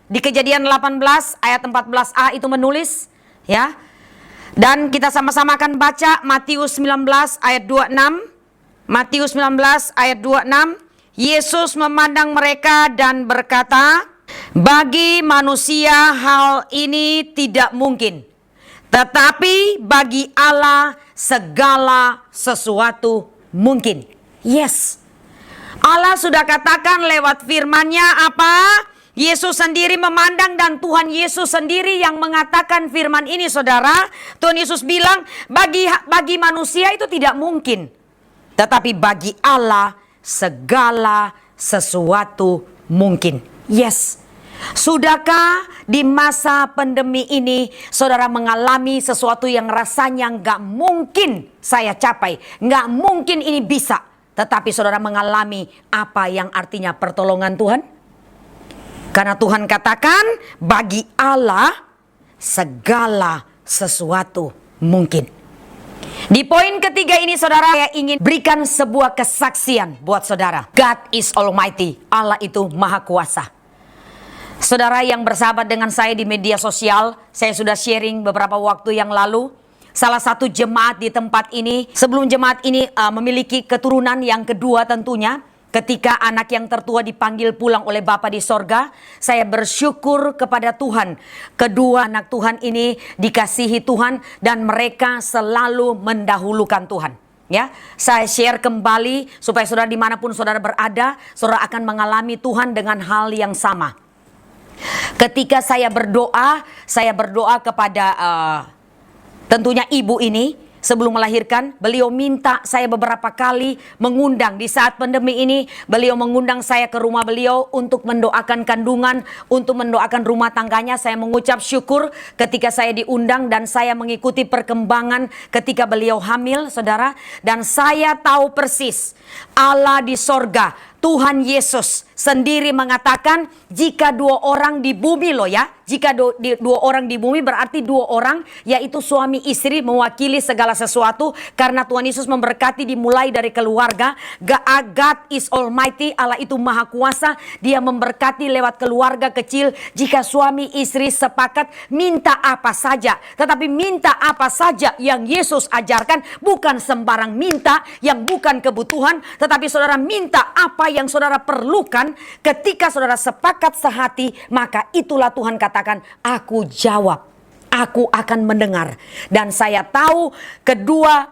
Di Kejadian 18 ayat 14a itu menulis, ya. Dan kita sama-sama akan baca Matius 19 ayat 26. Matius 19 ayat 26. Yesus memandang mereka dan berkata, bagi manusia hal ini tidak mungkin, tetapi bagi Allah segala sesuatu mungkin. Yes, Allah sudah katakan lewat firman-Nya apa? Yesus sendiri memandang dan Tuhan Yesus sendiri yang mengatakan firman ini, saudara. Tuhan Yesus bilang bagi manusia itu tidak mungkin, tetapi bagi Allah segala sesuatu mungkin. Yes. Sudahkah di masa pandemi ini saudara mengalami sesuatu yang rasanya nggak mungkin saya capai, nggak mungkin ini bisa, tetapi saudara mengalami apa yang artinya pertolongan Tuhan? Karena Tuhan katakan bagi Allah segala sesuatu mungkin. Di poin ketiga ini saudara, saya ingin berikan sebuah kesaksian buat saudara. God is Almighty, Allah itu maha kuasa. Saudara yang bersahabat dengan saya di media sosial, saya sudah sharing beberapa waktu yang lalu. Salah satu jemaat di tempat ini, sebelum jemaat ini memiliki keturunan yang kedua tentunya. Ketika anak yang tertua dipanggil pulang oleh Bapa di sorga, saya bersyukur kepada Tuhan. Kedua anak Tuhan ini dikasihi Tuhan dan mereka selalu mendahulukan Tuhan. Ya, saya share kembali supaya saudara dimanapun saudara berada, saudara akan mengalami Tuhan dengan hal yang sama. Ketika saya berdoa kepada tentunya ibu ini sebelum melahirkan. Beliau minta saya beberapa kali mengundang di saat pandemi ini. Beliau mengundang saya ke rumah beliau untuk mendoakan kandungan, untuk mendoakan rumah tangganya. Saya mengucap syukur ketika saya diundang dan saya mengikuti perkembangan ketika beliau hamil, saudara. Dan saya tahu persis Allah di sorga, Tuhan Yesus sendiri mengatakan jika dua orang di bumi loh ya. Jika dua orang di bumi berarti dua orang, yaitu suami istri mewakili segala sesuatu. Karena Tuhan Yesus memberkati dimulai dari keluarga. God is Almighty, Allah itu maha kuasa. Dia memberkati lewat keluarga kecil. Jika suami istri sepakat minta apa saja. Tetapi minta apa saja yang Yesus ajarkan. Bukan sembarang minta yang bukan kebutuhan. Tetapi saudara minta apa yang saudara perlukan. Ketika saudara sepakat sehati, maka itulah Tuhan katakan, aku jawab, aku akan mendengar. Dan saya tahu kedua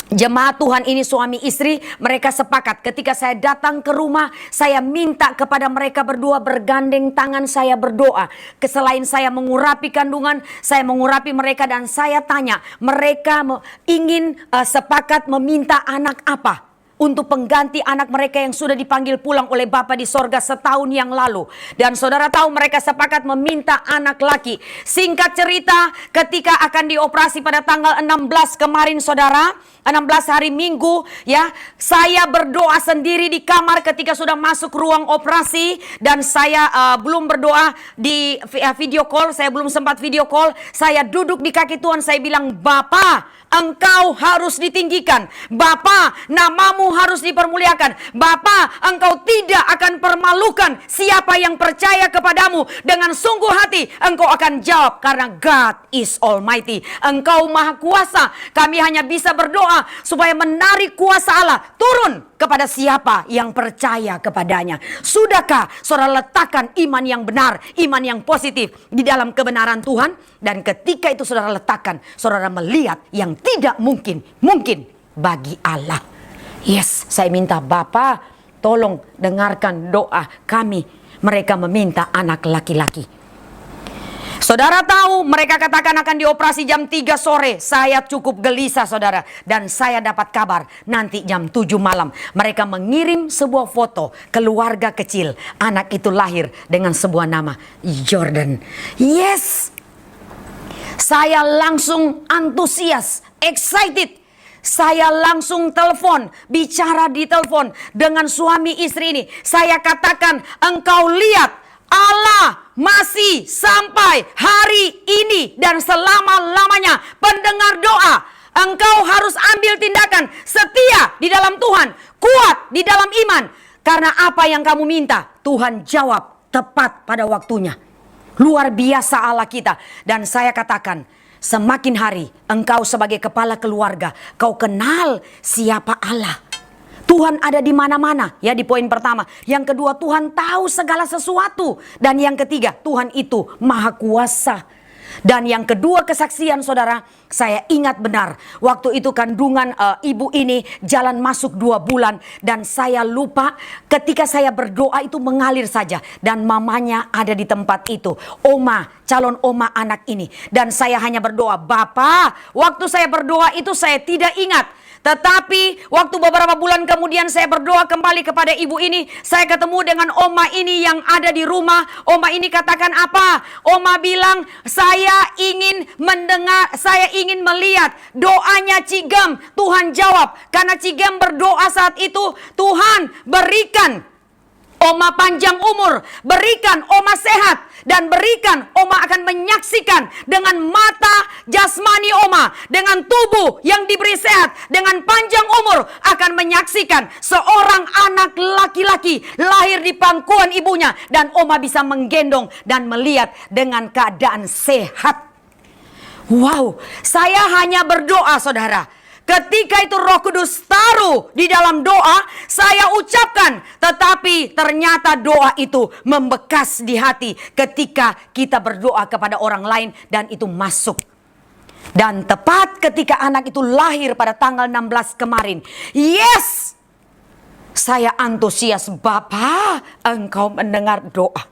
jemaat Tuhan ini, suami istri, mereka sepakat. Ketika saya datang ke rumah, saya minta kepada mereka berdua bergandeng tangan, saya berdoa. Selain saya mengurapi kandungan, saya mengurapi mereka dan saya tanya, mereka ingin sepakat meminta anak apa? Untuk pengganti anak mereka yang sudah dipanggil pulang oleh Bapa di sorga setahun yang lalu. Dan saudara tahu mereka sepakat meminta anak laki. Singkat cerita, ketika akan dioperasi pada tanggal 16 kemarin saudara, 16 hari Minggu ya, saya berdoa sendiri di kamar ketika sudah masuk ruang operasi. Dan saya belum berdoa di video call, saya belum sempat video call. Saya duduk di kaki Tuhan, saya bilang, Bapa, Engkau harus ditinggikan. Bapa, namamu namamu harus dipermuliakan. Bapa, Engkau tidak akan permalukan siapa yang percaya kepadamu. Dengan sungguh hati Engkau akan jawab, karena God is Almighty. Engkau Maha Kuasa. Kami hanya bisa berdoa supaya menarik kuasa Allah turun kepada siapa yang percaya kepadanya. Sudahkah saudara letakkan iman yang benar, iman yang positif di dalam kebenaran Tuhan? Dan ketika itu saudara letakkan, saudara melihat yang tidak mungkin bagi Allah. Yes, saya minta Bapa, tolong dengarkan doa kami. Mereka meminta anak laki-laki. Saudara tahu mereka katakan akan dioperasi jam 3 sore. Saya cukup gelisah saudara. Dan saya dapat kabar nanti jam 7 malam. Mereka mengirim sebuah foto keluarga kecil. Anak itu lahir dengan sebuah nama, Jordan. Yes. Saya langsung antusias, excited. Saya langsung telepon, bicara di telepon dengan suami istri ini. Saya katakan, engkau lihat Allah masih sampai hari ini dan selama-lamanya pendengar doa. Engkau harus ambil tindakan, setia di dalam Tuhan, kuat di dalam iman. Karena apa yang kamu minta, Tuhan jawab tepat pada waktunya. Luar biasa Allah kita. Dan saya katakan, semakin hari engkau sebagai kepala keluarga, kau kenal siapa Allah. Tuhan ada di mana-mana, ya, di poin pertama. Yang kedua, Tuhan tahu segala sesuatu. Dan yang ketiga, Tuhan itu Maha Kuasa. Dan yang kedua kesaksian saudara, saya ingat benar. Waktu itu kandungan ibu ini jalan masuk 2 bulan. Dan saya lupa ketika saya berdoa itu mengalir saja. Dan mamanya ada di tempat itu. Oma, calon oma anak ini. Dan saya hanya berdoa, Bapa, waktu saya berdoa itu saya tidak ingat. Tetapi waktu beberapa bulan kemudian saya berdoa kembali kepada ibu ini. Saya ketemu dengan oma ini yang ada di rumah. Oma ini katakan apa? Oma bilang, saya ingin mendengar, saya ingin melihat doanya Cigem. Tuhan jawab. Karena Cigem berdoa saat itu, Tuhan berikan Oma panjang umur, berikan Oma sehat, dan berikan Oma akan menyaksikan dengan mata jasmani Oma, dengan tubuh yang diberi sehat, dengan panjang umur akan menyaksikan seorang anak laki-laki lahir di pangkuan ibunya, dan Oma bisa menggendong dan melihat dengan keadaan sehat. Wow, saya hanya berdoa saudara. Ketika itu Roh Kudus taruh di dalam doa, saya ucapkan. Tetapi ternyata doa itu membekas di hati ketika kita berdoa kepada orang lain dan itu masuk. Dan tepat ketika anak itu lahir pada tanggal 16 kemarin. Yes! Saya antusias, Bapa, engkau mendengar doa.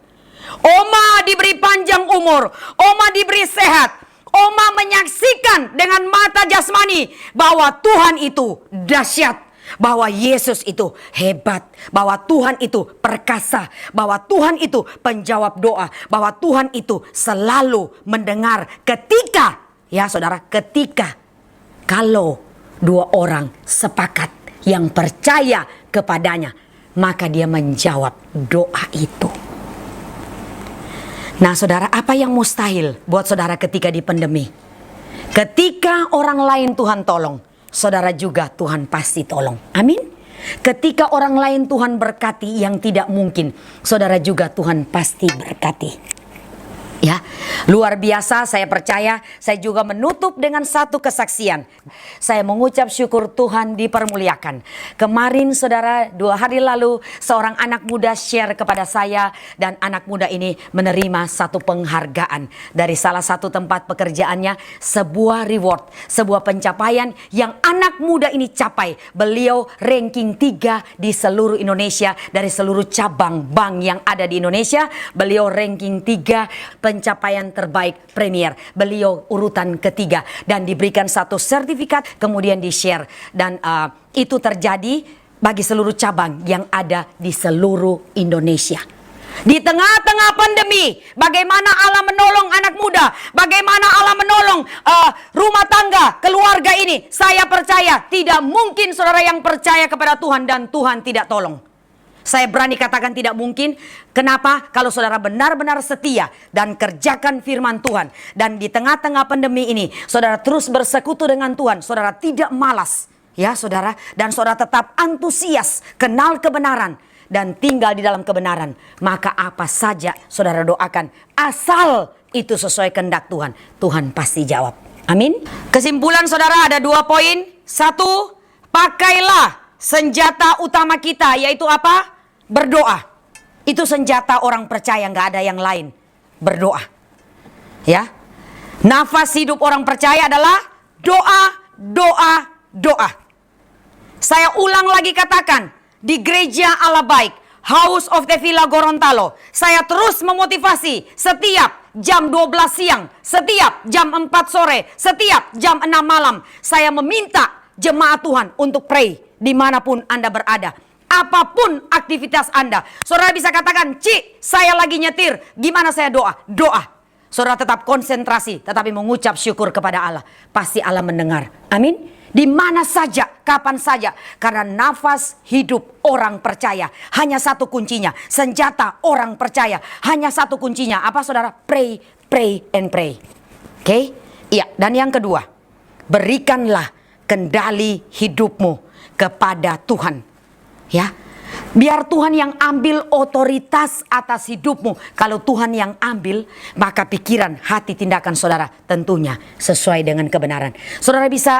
Oma diberi panjang umur, Oma diberi sehat. Oma menyaksikan dengan mata jasmani bahwa Tuhan itu dahsyat, bahwa Yesus itu hebat, bahwa Tuhan itu perkasa, bahwa Tuhan itu penjawab doa, bahwa Tuhan itu selalu mendengar ketika, ya saudara, ketika kalau 2 orang sepakat yang percaya kepadanya, maka dia menjawab doa itu. Nah saudara, apa yang mustahil buat saudara ketika di pandemi? Ketika orang lain Tuhan tolong, saudara juga Tuhan pasti tolong. Amin. Ketika orang lain Tuhan berkati yang tidak mungkin, saudara juga Tuhan pasti berkati. Ya, luar biasa. Saya percaya. Saya juga menutup dengan satu kesaksian. Saya mengucap syukur Tuhan dipermuliakan. Kemarin saudara, 2 hari lalu seorang anak muda share kepada saya, dan anak muda ini menerima satu penghargaan dari salah satu tempat pekerjaannya, sebuah reward, sebuah pencapaian yang anak muda ini capai. Beliau ranking 3 di seluruh Indonesia dari seluruh cabang bank yang ada di Indonesia. Beliau ranking 3 pencapaian terbaik premier. Beliau urutan ketiga dan diberikan satu sertifikat kemudian di-share. Dan itu terjadi bagi seluruh cabang yang ada di seluruh Indonesia. Di tengah-tengah pandemi, bagaimana Allah menolong anak muda, bagaimana Allah menolong rumah tangga, keluarga ini. Saya percaya tidak mungkin saudara yang percaya kepada Tuhan dan Tuhan tidak tolong. Saya berani katakan tidak mungkin. Kenapa? Kalau saudara benar-benar setia dan kerjakan firman Tuhan. Dan di tengah-tengah pandemi ini, saudara terus bersekutu dengan Tuhan. Saudara tidak malas. ya saudara, dan saudara tetap antusias, kenal kebenaran, dan tinggal di dalam kebenaran, maka apa saja saudara doakan, asal itu sesuai kehendak Tuhan, Tuhan pasti jawab. Amin. Kesimpulan saudara ada 2 poin. 1, pakailah senjata utama kita, yaitu apa? Berdoa. Itu senjata orang percaya, nggak ada yang lain. Berdoa. Ya. Nafas hidup orang percaya adalah doa, doa, doa. Saya ulang lagi katakan, di gereja Allah Baik, House of the Villa Gorontalo, saya terus memotivasi setiap jam 12 siang, setiap jam 4 sore, setiap jam 6 malam. Saya meminta jemaat Tuhan untuk pray dimanapun Anda berada. Apapun aktivitas Anda. Saudara bisa katakan, Ci, saya lagi nyetir, gimana saya doa? Doa. Saudara tetap konsentrasi, tetapi mengucap syukur kepada Allah. Pasti Allah mendengar. Amin. Di mana saja, kapan saja. Karena nafas hidup orang percaya hanya satu kuncinya. Senjata orang percaya hanya satu kuncinya. Apa saudara? Pray, pray, and pray. Oke? Iya, dan yang kedua, berikanlah kendali hidupmu kepada Tuhan. Ya, biar Tuhan yang ambil otoritas atas hidupmu. Kalau Tuhan yang ambil, maka pikiran, hati, tindakan saudara tentunya sesuai dengan kebenaran. Saudara bisa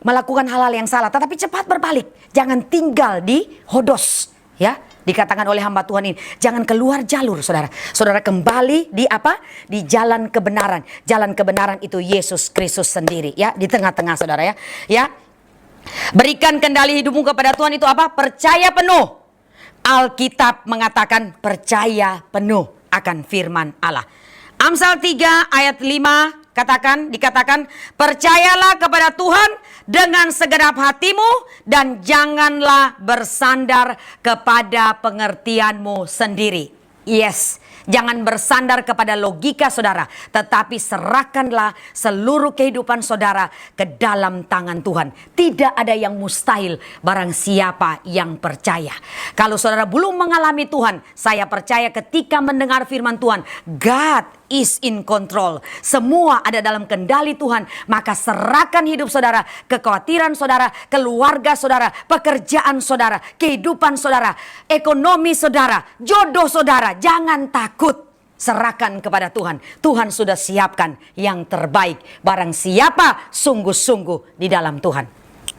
melakukan hal-hal yang salah, tetapi cepat berbalik. Jangan tinggal di hodos, ya. Dikatakan oleh hamba Tuhan ini, jangan keluar jalur, saudara. Saudara kembali di apa? Di jalan kebenaran. Jalan kebenaran itu Yesus Kristus sendiri, ya, di tengah-tengah saudara, ya. Ya. Berikan kendali hidupmu kepada Tuhan itu apa? Percaya penuh. Alkitab mengatakan percaya penuh akan firman Allah. Amsal 3 ayat 5 dikatakan percayalah kepada Tuhan dengan segenap hatimu dan janganlah bersandar kepada pengertianmu sendiri. Yes, jangan bersandar kepada logika saudara, tetapi serahkanlah seluruh kehidupan saudara ke dalam tangan Tuhan. Tidak ada yang mustahil barang siapa yang percaya. Kalau saudara belum mengalami Tuhan, saya percaya ketika mendengar firman Tuhan, God is in control. Semua ada dalam kendali Tuhan. Maka serahkan hidup saudara, kekhawatiran saudara, keluarga saudara, pekerjaan saudara, kehidupan saudara, ekonomi saudara, jodoh saudara. Jangan takut. Serahkan kepada Tuhan. Tuhan sudah siapkan yang terbaik. Barang siapa sungguh-sungguh di dalam Tuhan.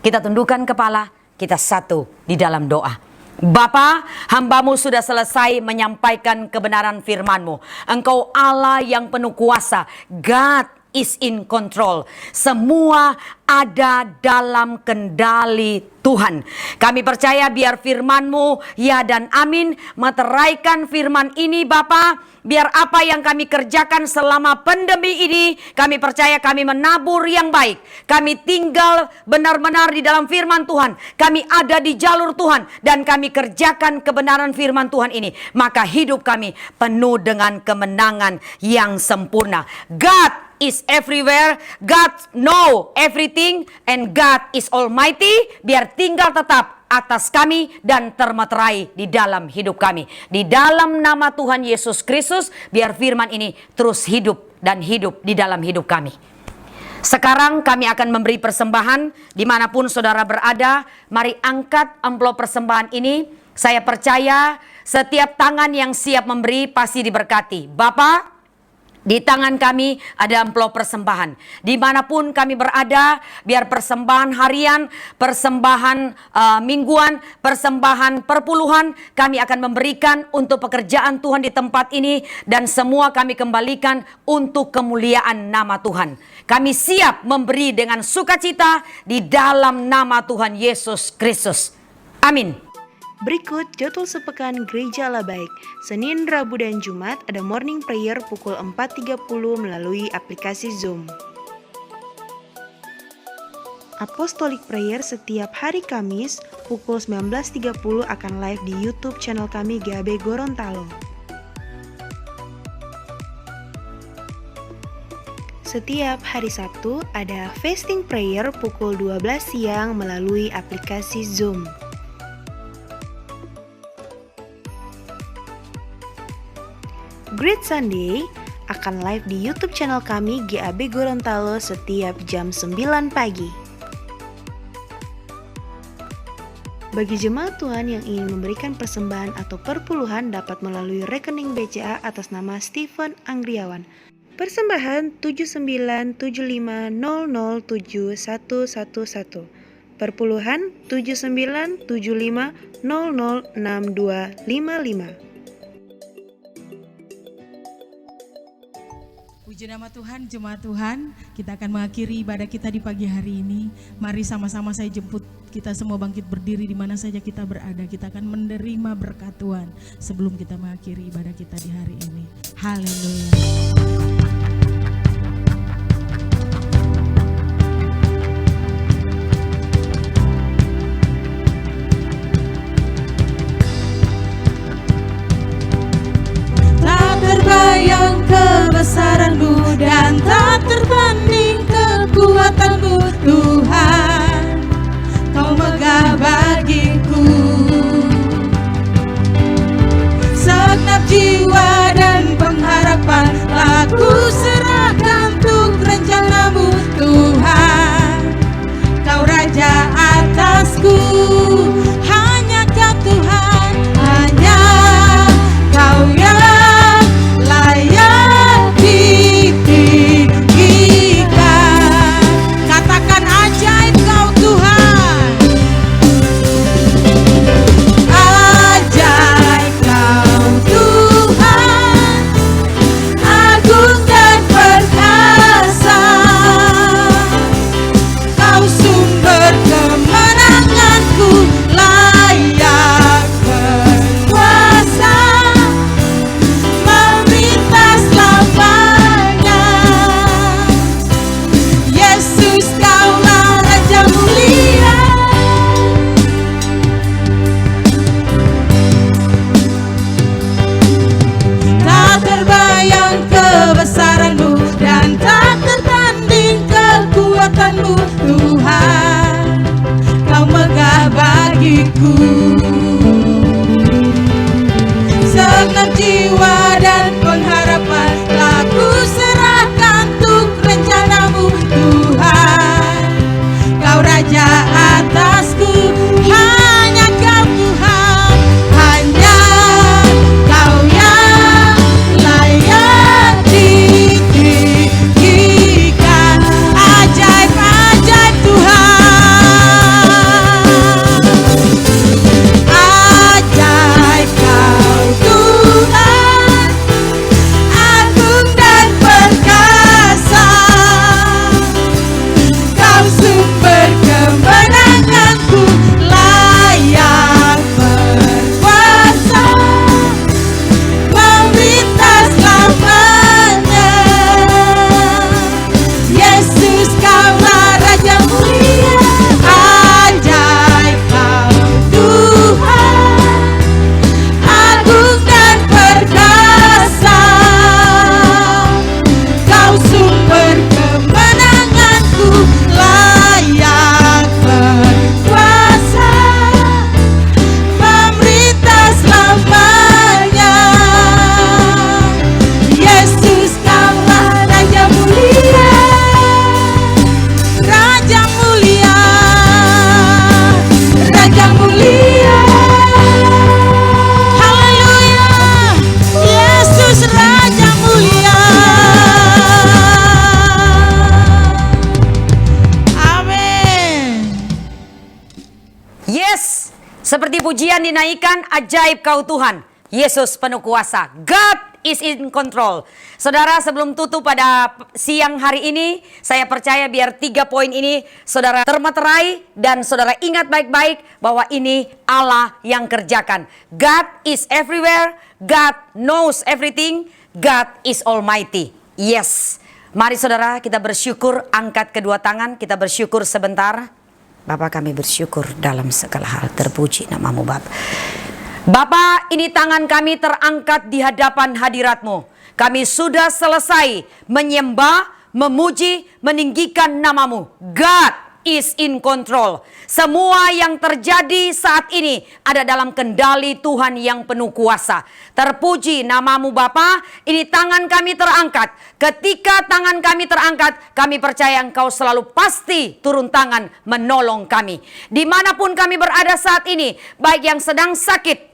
Kita tundukkan kepala, kita satu di dalam doa. Bapa, hambamu sudah selesai menyampaikan kebenaran firman-Mu. Engkau Allah yang penuh kuasa. God is in control. Semua ada dalam kendali Tuhan. Kami percaya biar firman-Mu ya dan amin. Meteraikan firman ini Bapa. Biar apa yang kami kerjakan selama pandemi ini, kami percaya kami menabur yang baik. Kami tinggal benar-benar di dalam firman Tuhan. Kami ada di jalur Tuhan. Dan kami kerjakan kebenaran firman Tuhan ini. Maka hidup kami penuh dengan kemenangan yang sempurna. God is everywhere. God know everything. And God is almighty. Biar tinggal tetap atas kami dan termeterai di dalam hidup kami. Di dalam nama Tuhan Yesus Kristus, biar firman ini terus hidup dan hidup di dalam hidup kami. Sekarang kami akan memberi persembahan dimanapun saudara berada. Mari angkat amplop persembahan ini. Saya percaya setiap tangan yang siap memberi pasti diberkati. Bapak, di tangan kami ada amplop persembahan. Dimanapun kami berada, biar persembahan harian, persembahan mingguan, persembahan perpuluhan, kami akan memberikan untuk pekerjaan Tuhan di tempat ini. Dan semua kami kembalikan untuk kemuliaan nama Tuhan. Kami siap memberi dengan sukacita di dalam nama Tuhan Yesus Kristus. Amin. Berikut jadwal sepekan Gereja Allah Baik. Senin, Rabu, dan Jumat ada morning prayer pukul 4.30 melalui aplikasi Zoom. Apostolic Prayer setiap hari Kamis pukul 19.30 akan live di YouTube channel kami GAB Gorontalo. Setiap hari Sabtu ada Fasting Prayer pukul 12 siang melalui aplikasi Zoom. Great Sunday akan live di YouTube channel kami GAB Gorontalo setiap jam 9 pagi. Bagi jemaat Tuhan yang ingin memberikan persembahan atau perpuluhan dapat melalui rekening BCA atas nama Stephen Anggriawan. Persembahan 7975007111. Perpuluhan 7975006255. Puji nama Tuhan, jemaat Tuhan, kita akan mengakhiri ibadah kita di pagi hari ini. Mari sama-sama saya jemput kita semua bangkit berdiri di mana saja kita berada. Kita akan menerima berkat Tuhan sebelum kita mengakhiri ibadah kita di hari ini. Haleluya. Terbayang kebesaran-Mu dan tak terbanding kekuatan-Mu Tuhan, Kau megah bagiku. Segenap jiwa dan pengharapan telah ku serahkan untuk rencana-Mu Tuhan, Kau Raja atasku. Hanya Kau Tuhan, hanya Kau yang Tuhan, Kau megah bagiku. Segenap jiwa dan pengharapan telah ku serahkan untuk rencana-Mu Tuhan, Kau Raja atasku. Hanya Kau Tuhan, hanya Kau yang layak ditinggikan. Ajaib Seperti pujian dinaikkan, ajaib Kau Tuhan, Yesus penuh kuasa, God is in control. Saudara, sebelum tutup pada siang hari ini, saya percaya biar 3 poin ini saudara termaterai dan saudara ingat baik-baik bahwa ini Allah yang kerjakan. God is everywhere, God knows everything, God is almighty. Yes. Mari saudara kita bersyukur, angkat kedua tangan, kita bersyukur sebentar. Bapa, kami bersyukur dalam segala hal, terpuji nama-Mu Bapa. Bapa, ini tangan kami terangkat di hadapan hadirat-Mu. Kami sudah selesai menyembah, memuji, meninggikan nama-Mu. God is in control. Semua yang terjadi saat ini ada dalam kendali Tuhan yang penuh kuasa. Terpuji namamu Bapa, ini tangan kami terangkat. Ketika tangan kami terangkat, kami percaya Engkau selalu pasti turun tangan menolong kami. Dimanapun kami berada saat ini, baik yang sedang sakit,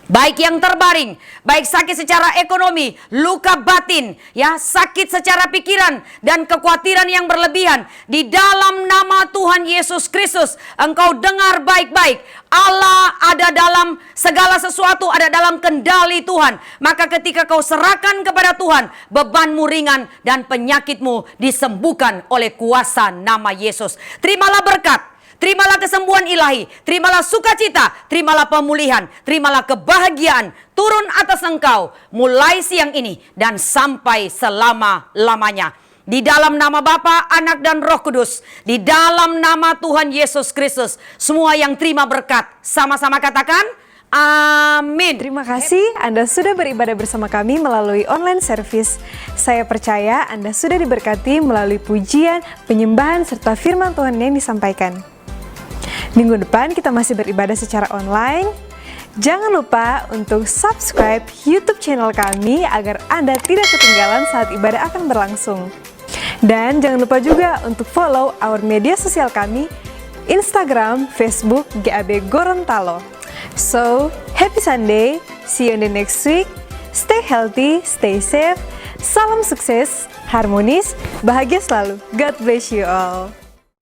baik yang terbaring, baik sakit secara ekonomi, luka batin, ya, sakit secara pikiran dan kekhawatiran yang berlebihan, di dalam nama Tuhan Yesus Kristus, Engkau dengar baik-baik. Allah ada dalam segala sesuatu, ada dalam kendali Tuhan. Maka ketika kau serahkan kepada Tuhan, bebanmu ringan dan penyakitmu disembuhkan oleh kuasa nama Yesus. Terimalah berkat. Terimalah kesembuhan ilahi, terimalah sukacita, terimalah pemulihan, terimalah kebahagiaan turun atas engkau mulai siang ini dan sampai selama-lamanya. Di dalam nama Bapa, Anak dan Roh Kudus, di dalam nama Tuhan Yesus Kristus, semua yang terima berkat, sama-sama katakan amin. Terima kasih Anda sudah beribadah bersama kami melalui online service. Saya percaya Anda sudah diberkati melalui pujian, penyembahan, serta firman Tuhan yang disampaikan. Minggu depan kita masih beribadah secara online. Jangan lupa untuk subscribe YouTube channel kami agar Anda tidak ketinggalan saat ibadah akan berlangsung. Dan jangan lupa juga untuk follow our media sosial kami, Instagram, Facebook, GAB Gorontalo. So, happy Sunday, see you in the next week, stay healthy, stay safe, salam sukses, harmonis, bahagia selalu. God bless you all.